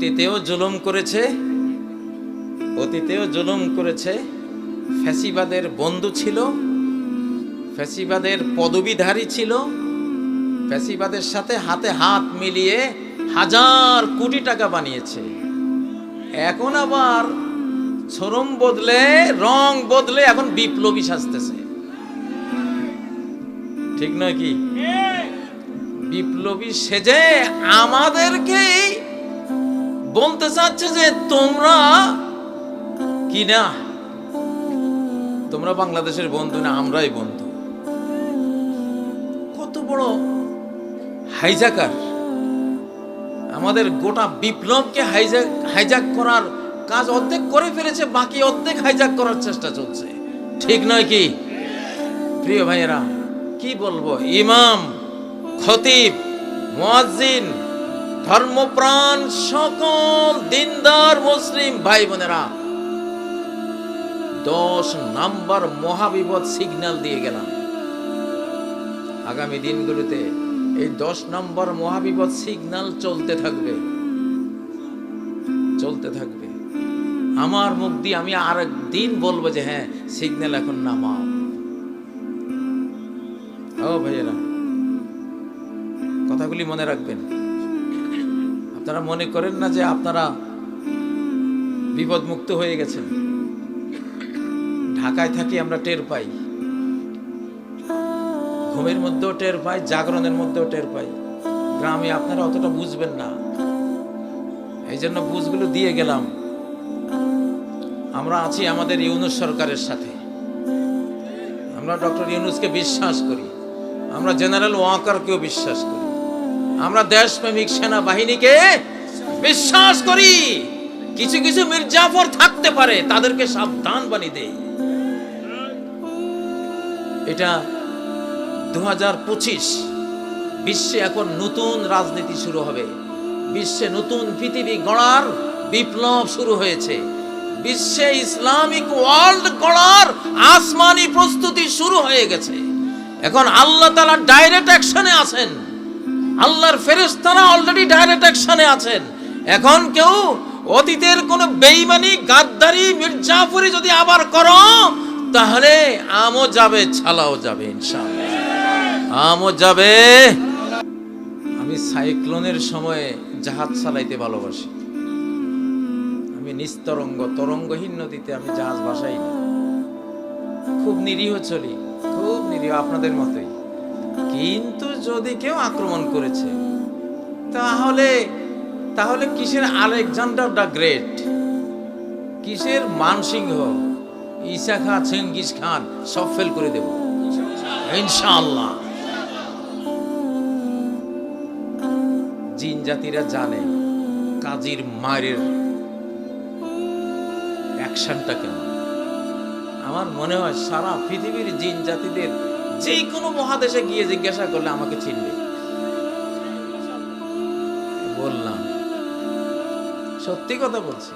অতীতেও জুলুম করেছে, ফ্যাসিবাদের বন্ধু ছিল, ফ্যাসিবাদের পদবীধারী ছিল, ফ্যাসিবাদের সাথে হাতে হাত মিলিয়ে হাজার কোটি টাকা বানিয়েছে। এখন আবার শরম বদলে, রং বদলে এখন বিপ্লবী সাজতেছে। ঠিক নয় কি? বিপ্লবী সেজে আমাদেরকে বলতে চাচ্ছে যে তোমরা কি না, তোমরা বাংলাদেশের বন্ধু না, আমরাই বন্ধু। কত বড় হাইজাকার! আমাদের গোটা বিপ্লবকে হাইজ্যাক করার কাজ অর্ধেক করে ফেলেছে, বাকি অর্ধেক হাইজ্যাক করার চেষ্টা চলছে। ঠিক নয় কি? প্রিয় ভাইয়েরা, কি বলবো, ইমাম, খতিব, মুয়াজ্জিন, ধর্মপ্রাণ সকল দিনদার মুসলিম ভাই বোনেরা, 10 নাম্বার মহাবিপদ সিগন্যাল দিয়ে গেলাম। আগামী দিনগুলোতে এই 10 নম্বর মহাবিপদ সিগন্যাল চলতে থাকবে। আমার মুখ দিয়ে আমি আর একদিন বলবো যে হ্যাঁ, সিগন্যাল এখন নামাও। ও ভাইয়েরা, কথাগুলি মনে রাখবেন। আপনারা মনে করেন না যে আপনারা বিপদ মুক্ত হয়ে গেছেন। ঢাকায় থাকি, আমরা টের পাই, ঘুমের মধ্যেও টের পাই, জাগরণের মধ্যেও টের পাই। গ্রামে আপনারা অতটা বুঝবেন না, এই জন্য বুঝগুলো দিয়ে গেলাম। আমরা আছি আমাদের ইউনূস সরকারের সাথে। আমরা ডক্টর ইউনূসকে বিশ্বাস করি, আমরা জেনারেল ওয়াকারকেও বিশ্বাস করি, আমরা দেশপ্রেমিক সেনাবাহিনীকে বিশ্বাস করি। কিছু কিছু মির্জাফর থাকতে পারে, তাদেরকে সাবধান বানিয়ে দেই। এটা 2025, বিশ্বে এখন নতুন রাজনীতি শুরু হবে। বিশ্বে নতুন পৃথিবী গড়ার বিপ্লব শুরু হয়েছে। বিশ্বে ইসলামিক ওয়ার্ল্ড গড়ার আসমানি প্রস্তুতি শুরু হয়ে গেছে। এখন আল্লাহ তাআলা ডাইরেক্ট অ্যাকশনে আছেন, আল্লাহর ফেরেশতারা অলরেডি ডাইরেক্ট অ্যাকশনে আছেন। এখন কেউ অতীতের কোন বেঈমানি, গাদ্দারি, মির্জাফরি যদি আবার করো, তাহলে আমও যাবে, ছালাও যাবে, ইনশাআল্লাহ আমও যাবে। আমি সাইক্লোনের সময়ে জাহাজ চালাইতে ভালোবাসি। আমি নিস্তরঙ্গ, তরঙ্গহীন নদীতে আমি জাহাজ ভাসাই না। খুব নিরীহ চলি, খুব নিরীহ, আপনাদের মতোই। কিন্তু যদি কেউ আক্রমণ করেছে, তাহলে কিসের আলেকজান্ডার দ্য গ্রেট, কিসের মানসিংহ, ঈসা খান, চেঙ্গিস খান সব ফেল করে দেব ইনশাআল্লাহ। জিন জাতিরা জানে কাজীর মায়ের অ্যাকশনটা কেমন। আমার মনে হয় সারা পৃথিবীর জিন জাতিদের যে কোনো মহাদেশে গিয়ে জিজ্ঞাসা করলে আমাকে চিনবে। বললাম, সত্যি কথা বলছি।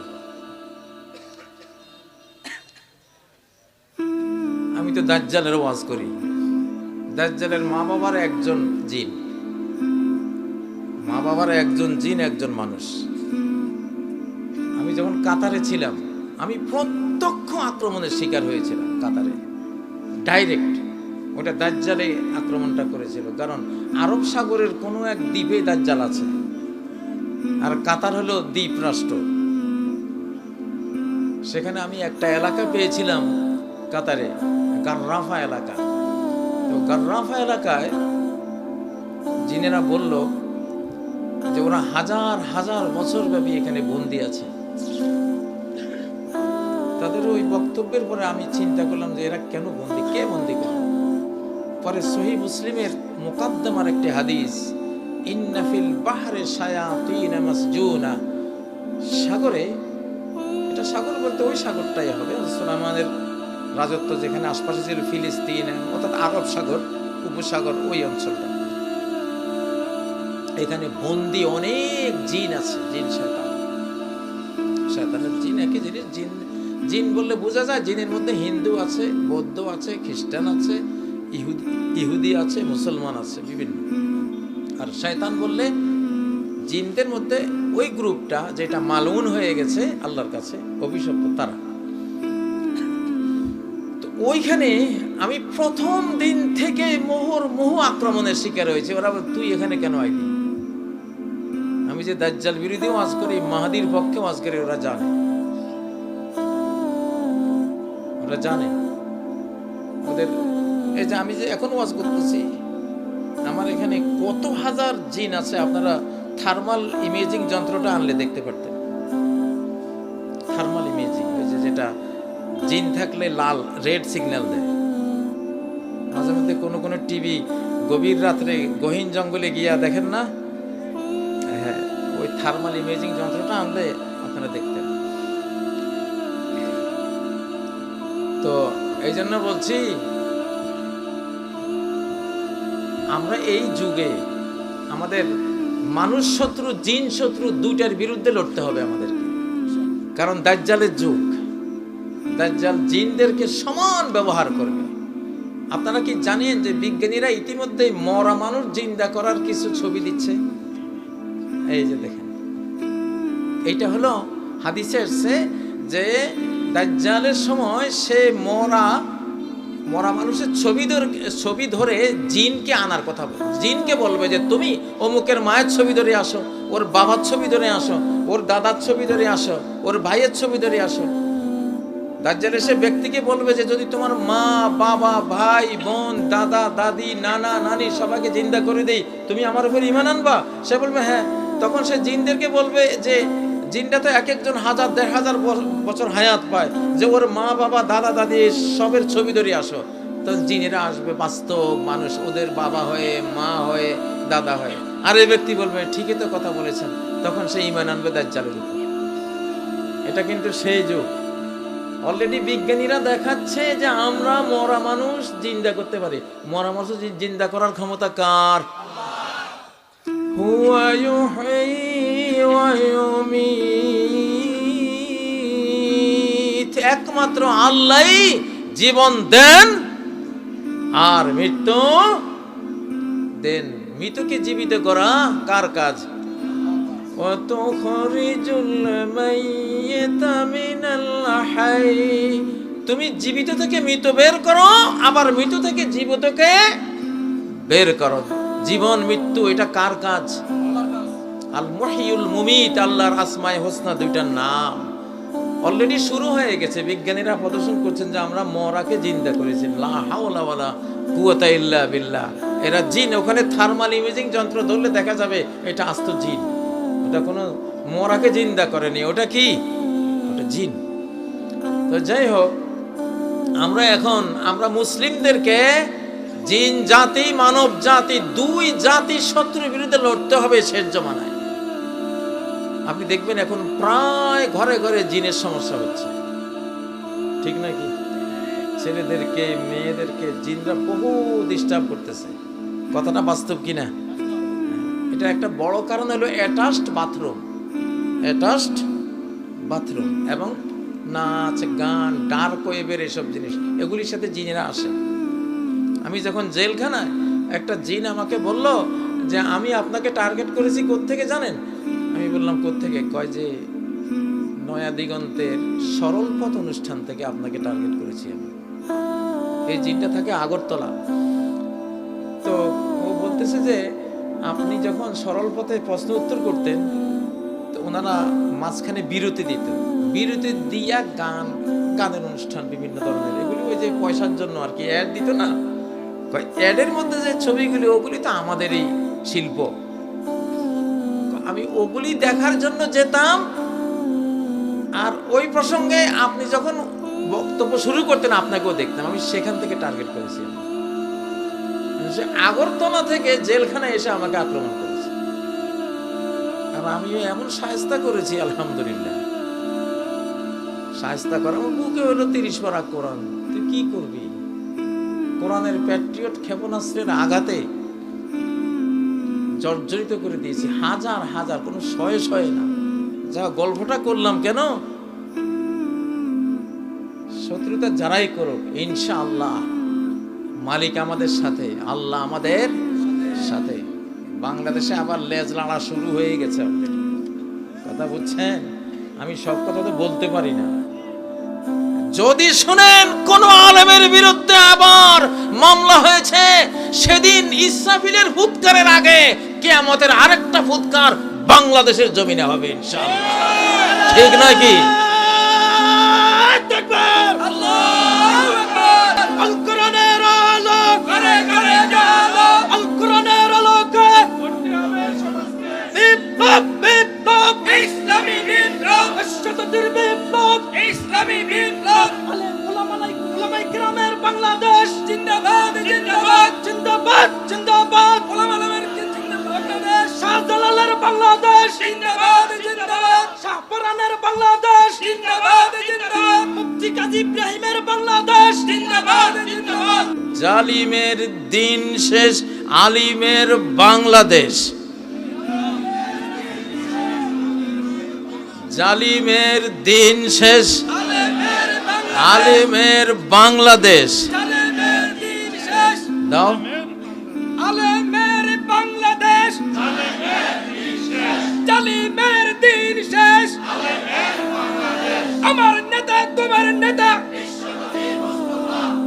আমি তো দাজ্জালের ওয়াজ করি। দাজ্জালের মা বাবার একজন জিন, একজন মানুষ। আমি যখন কাতারে ছিলাম, আমি প্রত্যক্ষ আক্রমণের শিকার হয়েছিলাম কাতারে, ডাইরেক্ট। ওটা দাজ্জালে আক্রমণটা করেছিল, কারণ আরব সাগরের কোনো এক দ্বীপে দাজ্জাল আছে, আর কাতার হলো দ্বীপ রাষ্ট্র। সেখানে আমি একটা এলাকা পেয়েছিলাম কাতারে, গাররাফা এলাকা। তো গাররাফা এলাকায় জিনেরা বলল যে ওরা হাজার হাজার বছর ব্যাপী এখানে বন্দী আছে। তাদের ওই বক্তব্যের পরে আমি চিন্তা করলাম যে এরা কেন বন্দী, কে বন্দী করে। পরে সহিহ মুসলিমের মুকাদ্দমার একটি হাদিস, ইন্না ফিল বাহরে শায়াতিন মাসজুনা, সাগরে, এটা সাগর বলতে ওই সাগরটাই হবে, সুলাইমানের রাজত্ব যেখানে আশপাশে ছিল, ফিলিস্তিন অর্থাৎ আরব সাগর, উপসাগর, ওই অঞ্চলটা। এখানে বন্দী অনেক জিন আছে, জিন শয়তান। শয়তানের জিন একই জিনিস। জিন বললে বোঝা যায় জিনের মধ্যে হিন্দু আছে, বৌদ্ধ আছে, খ্রিস্টান আছে, ইহুদি আছে, মুসলমান আছে, বিভিন্ন। আর শয়তান বললে জিনদের মধ্যে ওই গ্রুপটা যেটা মালউন হয়ে গেছে আল্লাহর কাছে, অভিশপ্ত, তারা। তো ওইখানে আমি প্রথম দিন থেকে মোহ আক্রমণের শিকার হয়েছে। ওরা তুই এখানে কেন আইলি? আমি যে দাজ্জাল বিরোধী ওয়াজ করি, মাহাদির পক্ষে ওয়াজ করি, ওরা জানে, ওরা জানে। ওদের এই যে আমি যে এখন ওয়াজ করতেছি, আমার এখানে কত হাজার জিন আছে, আপনারা থার্মাল ইমেজিং যন্ত্রটা আনলে দেখতে পারতেন। থার্মাল ইমেজিং, ওই যে যেটা জিন থাকলে লাল রেড সিগন্যাল দেয়। মাঝে মধ্যে কোনো কোনো টিভি গভীর রাত্রে গহীন জঙ্গলে গিয়া দেখেন না, হ্যাঁ, ওই থার্মাল ইমেজিং যন্ত্রটা আনলে আপনারা দেখতেন। তো এই জন্য বলছি, আমরা এই যুগে আমাদের মানুষ শত্রু জিন শত্রু দুইটার বিরুদ্ধে লড়তে হবে আমাদেরকে। কারণ দাজ্জালের যুগ, দাজ্জাল জিনদেরকে সমান ব্যবহার করবে। আপনারা কি জানেন যে বিজ্ঞানীরা ইতিমধ্যে মরা মানুষ জিন্দা করার কিছু ছবি দিচ্ছে? এই যে দেখেন, এইটা হলো হাদিসে আসছে যে দাজ্জালের সময় সে মরা মানুষের ছবি ধরে জিনকে আনার কথা বলবে। জিনকে বলবে যে তুমি অমুকের মায়ের ছবি ধরে আসো, ওর বাবার ছবি ধরে আসো, ওর দাদার ছবি ধরে আসো, ওর ভাইয়ের ছবি ধরে আসো। দাজ্জাল এসে ব্যক্তিকে বলবে যে যদি তোমার মা, বাবা, ভাই, বোন, দাদা, দাদি, নানা, নানি সবাইকে জিন্দা করে দেই, তুমি আমার উপর ঈমান আনবা? সে বলবে হ্যাঁ। তখন সে জিনদেরকে বলবে যে জিনটা তো এক একজন 1000-1500 বছর হায়াত পায়, যে ওর মা, বাবা, দাদা, দাদি সবের ছবি ধরে আসো। তো জিনেরা আসবে বাস্তব মানুষ, ওদের বাবা হয়ে, মা হয়ে, দাদা হয়ে। আর এই ব্যক্তি বলবে ঠিকই তো কথা বলেছেন। তখন সে ঈমান আনবে দাজ্জালের উপর। এটা কিন্তু সেই যুগ। অলরেডি বিজ্ঞানীরা দেখাচ্ছে যে আমরা মরা মানুষ জিন্দা করতে পারি। মরা মানুষ জিন্দা করার ক্ষমতা কার? হুয়া ইউহয়ী ওয়া ইউমীত। একমাত্র আল্লাহই জীবন দেন আর মৃত্যু দেন। মৃতকে জীবিত করা কার কাজ? তুমি জীবিত থেকে মৃত বের করো, আবার মৃত থেকে জীবিতকে বের করো। জীবন মৃত্যু এটা কার কাজ? আল মুহয়িউল মুমিত, আল্লাহর আসমায়ে হোসনা দুইটার নাম। অলরেডি শুরু হয়ে গেছে, বিজ্ঞানীরা প্রদর্শন করছেন যে আমরা মরাকে জিন্দা করেছি। লা হাওলা ওয়ালা কুওয়াতা ইল্লা বিল্লাহ। এরা জিন, ওখানে থার্মাল ইমেজিং যন্ত্র ধরলে দেখা যাবে এটা আস্ত জিন, ওটা কোনো মরাকে জিন্দা করেনি। ওটা কি? ওটা জিন। তো যাই হোক, আমরা মুসলিমদেরকে জিন জাতি, মানব জাতি, দুই জাতির শত্রুর বিরুদ্ধে লড়তে হবে শেষ জমানায়। আপনি দেখবেন এখন প্রায় ঘরে ঘরে জিনের সমস্যা হচ্ছে, ঠিক নাকি? ছেলেদেরকে, মেয়েদেরকে জিনরা বহু ডিস্টার্ব করতেছে। কথাটা বাস্তব কিনা? এটা একটা বড় কারণ হলো অ্যাটাচড বাথরুম এবং নাচ, গান, ডার্ক ওয়েবের এসব জিনিস, এগুলির সাথে জিনেরা আসে। আমি যখন জেলখানায়, একটা জিন আমাকে বলল যে আমি আপনাকে টার্গেট করেছি, কোত্থেকে জানেন? আমি বললাম কোত্থেকে? কয় যে নয়া দিগন্তের সরল পথ অনুষ্ঠান থেকে আপনাকে টার্গেট করেছি আমি। এই জিনটা থাকে আগরতলা। তো ও বলতেছে যে আপনি যখন সরল পথে প্রশ্ন উত্তর করতেন, তো ওনারা মাঝখানে বিরতি দিত, বিরতি দিয়া গানের অনুষ্ঠান বিভিন্ন ধরনের, এগুলি ওই যে পয়সার জন্য আর কি, অ্যাড দিত না? অ্যাডের মধ্যে যে ছবিগুলি, ওগুলি তো আমাদেরই শিল্প। আমি ওগুলি দেখার জন্য যেতাম, আর ওই প্রসঙ্গে আপনি যখন বক্তব্য শুরু করতেন আপনাকেও দেখতাম। আমি সেখান থেকে টার্গেট করেছি। আগরতলা থেকে জেলখানায় এসে আমাকে আক্রমণ করেছে, আর আমিও এমন শায়েস্তা করেছি আলহামদুলিল্লাহ। শায়েস্তা করা, আমার বুকে হলো 30 পারা কোরআন। তুই কি করবি? কোরআনের প্যাট্রিয়ট ক্ষেপণাস্ত্রের আঘাতে জর্জরিত করে দিয়েছি হাজার হাজার, কোনো শয়ে না। যা গল্পটা করলাম কেন? শত্রুতা যারাই করুক, ইনশাআল্লাহ মালিক আমাদের সাথে, আল্লাহ আমাদের সাথে। বাংলাদেশে আবার লেজ লাড়া শুরু হয়ে গেছে already। কথা বুঝছেন? আমি সব কথা তো বলতে পারি না। যদি শুনেন কোন আলেমের বিরুদ্ধে আবার মামলা হয়েছে, সেদিন ইসরাফিলের ফুৎকারের আগে কিয়ামতের আরেকটা ফুৎকার বাংলাদেশের জমিনে হবে ইনশাআল্লাহ। ঠিক নাকি? বাংলাদেশ জিন্দাবাদ জিন্দাবাদ জিন্দাবাদ জিন্দাবাদ বাংলাদেশ শাহজালালের বাংলাদেশ জিন্দাবাদ জিন্দাবাদ শাহপরানের বাংলাদেশ জিন্দাবাদ জিন্দাবাদ মুফতি কাজী ইব্রাহিমের বাংলাদেশ জিন্দাবাদ জিন্দাবাদ। জালিমের দিন শেষ, আলিমের বাংলাদেশ। জালিমের দিন শেষ, আলিমের বাংলাদেশ। দাও আলেমের বাংলাদেশ, জালিমের দিন শেষ। আমার নেতা তোমার নেতা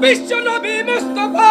বিশ্ব নবী মুস্তাফা।